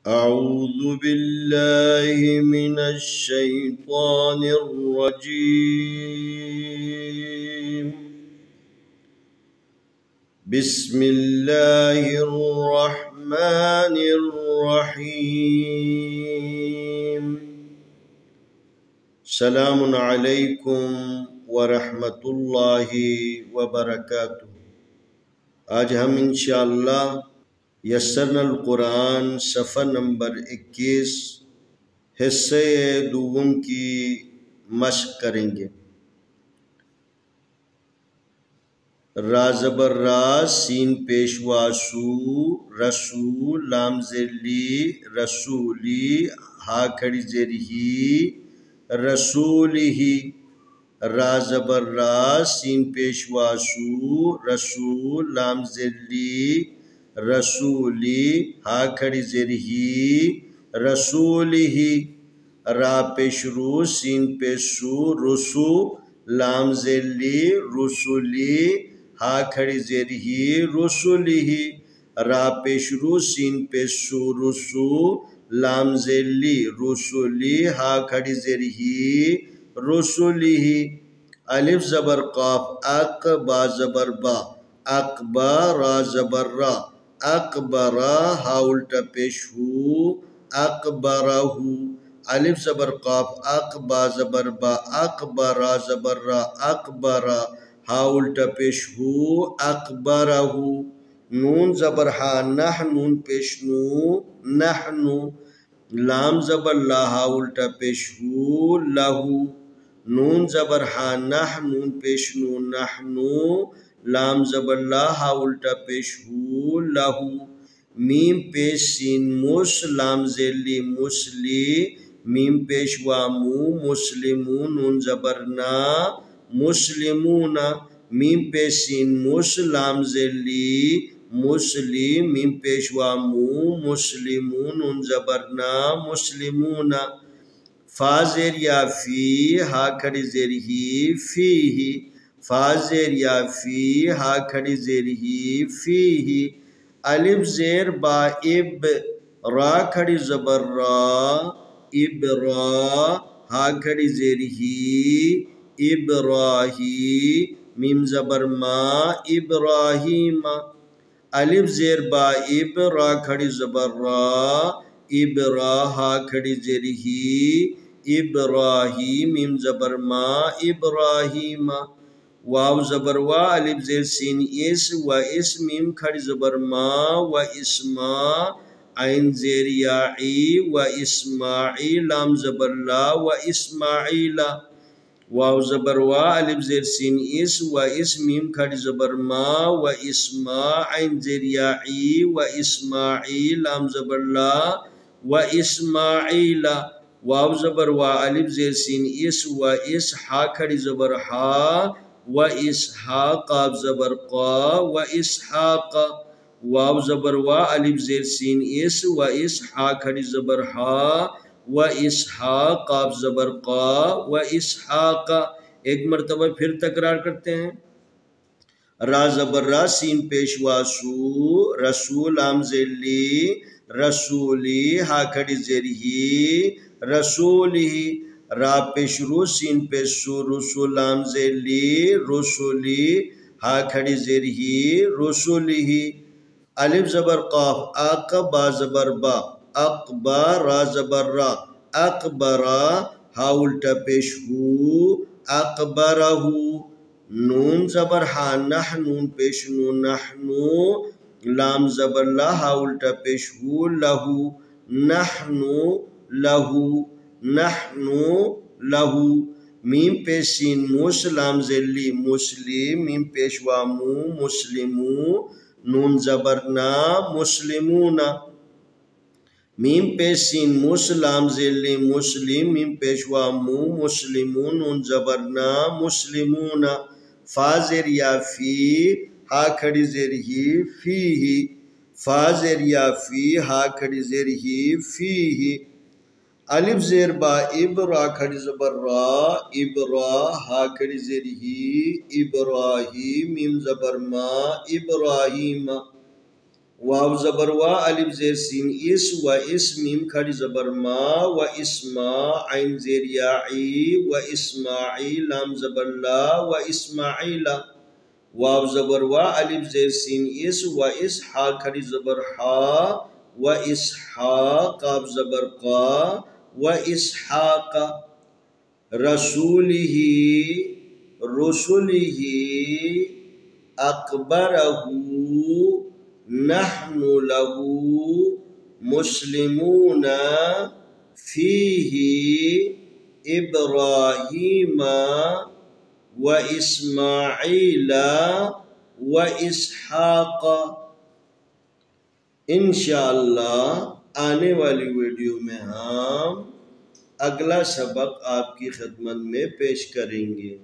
أعوذ بالله من الشيطان الرجيم. بسم الله الرحمن الرحيم. سلام عليكم ورحمة الله وبركاته. आज हम इंशाअल्लाह यस्सरनल कुरान सफ़ा नंबर 21 हिस्से दूम की मशक करेंगे। रा ज़बर रा, सीन पेशवा सू, रसू, लाम ज़ेली, रसूली, हा खड़ी ज़ेर ही, रसूलिही। रा ज़बर रा, सीन पेशवा सू, रसू, लाम ज़ेली, रसूली, हा खड़ी ज़ेर ही, रसूलिही। रा पेशरू, सीन पेशू, रुसू, लाम ज़ेली, रुसुली, हा खड़ी ज़ेर ही, रुसुलिही। रा पेशरू, सीन पेशू, रुसू, लाम ज़ेली, रुसुली, हा खड़ी ज़ेर ही, रुसुलिही। अलिफ ज़बर क़ाफ, अक, बा ज़बर बा, अकबा, रा ज़बर रा, अकबरा, हा उल्टा पेश हू, अकबरहू। अलिफ ज़बर क़ाफ, अक, बा ज़बर बा, अकबरा ज़बर रा, अकबरा, हा उल्टा पेश हू, अकबरहू। नून ज़बर हा, नह, नून पेश नू, नहनु। लाम ज़बर ला, हा उल्टा पेश हू, लहू। नून ज़बर हा, नह, नून पेश नू, नहनु। लाम ज़बर ला, हा उल्टा पेश हू, लहू। मीम पेश सीन मुस, लाम ज़ेली, मुसली, मीम पेश वामू, मुस्लिमू, नून ज़बर ना, मुस्लिमूना। मीम पेश सीन मुस, लाम ज़ेली, मुसली, मीम पेश वामू, मुस्लिमू, नून ज़बर ना, मुस्लिमूना। फा ज़ेर या फी, हा खड़ी ज़ेर ही, फीही। फा ज़ेर या फी, हा खड़ी ज़ेर ही, फीही। अलिफ ज़ेर बा, इब, रा खड़ी ज़बर रा, इबरा, हा खड़ी ज़ेर ही, इब्राही। मीम ज़बर मा, इब्राहीमा। अलिफ ज़ेर बा, इब, रा खड़ी ज़बर रा, इबरा, हा खड़ी ज़ेर ही, इब्राही। मीम ज़बर मा, इब्राहीमा। वाव ज़बर वा, अलिफ ज़ेर सीन इस, व इस, मीम खड़ी ज़बर मा, व इस्मा, आइन ज़ेर याई, व इस्माई, लाम ज़बर ला, व इस्माईला। वाव ज़बर वा, अलिफ ज़ेर सीन इस, व इस, मीम खड़ी ज़बर मा, व इस्मा, आइन ज़ेर याई, व इस्माई, लाम ज़बर ला, व इस्माईला। वाव ज़बर वा, अलिफ ज़ेर सीन इस, व इस, हा खड़ी ज़बर हा, व इसहाक, काफ ज़बर क़ा, व इसहाक। वाव ज़बर वा, अलिफ ज़ेर सीन इस, व इस, हा खड़ी ज़बर हा, व इसहाक, काफ ज़बर क़ा, व इसहाक। एक मरतबा फिर तकरार करते हैं। रा ज़बर रा, सीन पेशवा सू, रसूल, लाम ज़ेली, रसूली, हा खड़ी ज़ेर ही, रसूलिही। रा पेशरू, सीन पेशू, रुसुल, लाम ज़ेली, रुसुली, हा खड़ी ज़ेर ही, रुसुलिही। अलिफ ज़बर क़ाफ, अक, बा ज़बर बा, अकबा, रा ज़बर रा, अकबरा, हा उल्टा पेश हू, अकबरहू। नून ज़बर हा, नह, नून पेश नू, नहनु। लाम ज़बर ला, हा उल्टा पेश हू, लहू, नहनु लहू, नहनु लहू। मीम पेश सीन मुस, लाम ज़ेली, मुस्ली, मीम पेश वामू, मुस्लिमू, नून ज़बर ना, मुस्लिमूना। मीम पेश सीन मुस, लाम ज़ेली, मुस्लिम, मीम पेश वामू, मुस्लिमू, नून ज़बर ना, मुस्लिमूना। फा ज़ेर या फी, हा खड़ी ज़ेर ही, फीही। फा ज़ेर या फी, हा खड़ी ज़ेर ही, फीही। अलिफ ज़ेर बा, इब, रा खड़ी ज़बर रा, इबरा, हा खड़ी ज़ेर ही, इब्राही, मीम ज़बर मा, इब्राहीम। वाव ज़बर वा अलिफ ज़ेर सीन इस व इस मीम खड़ी ज़बर मा व इस्मा आइन ज़ेर या ई व इस्माई लाम ज़बर ला व इस्माईला वाव ज़बर वा अलिफ ज़ेर सीन इस व इस हा खड़ी ज़बर हा व इसहा काफ ज़बर का व इसहाका रसूलिही रुसुलिही अकबरहू नहनु लहू मुस्लिमूना फीही इब्राहीमा व इस्माईला व इसहाक। इंशाअल्लाह आने वाली वीडियो में हम अगला सबक आपकी खिदमत में पेश करेंगे।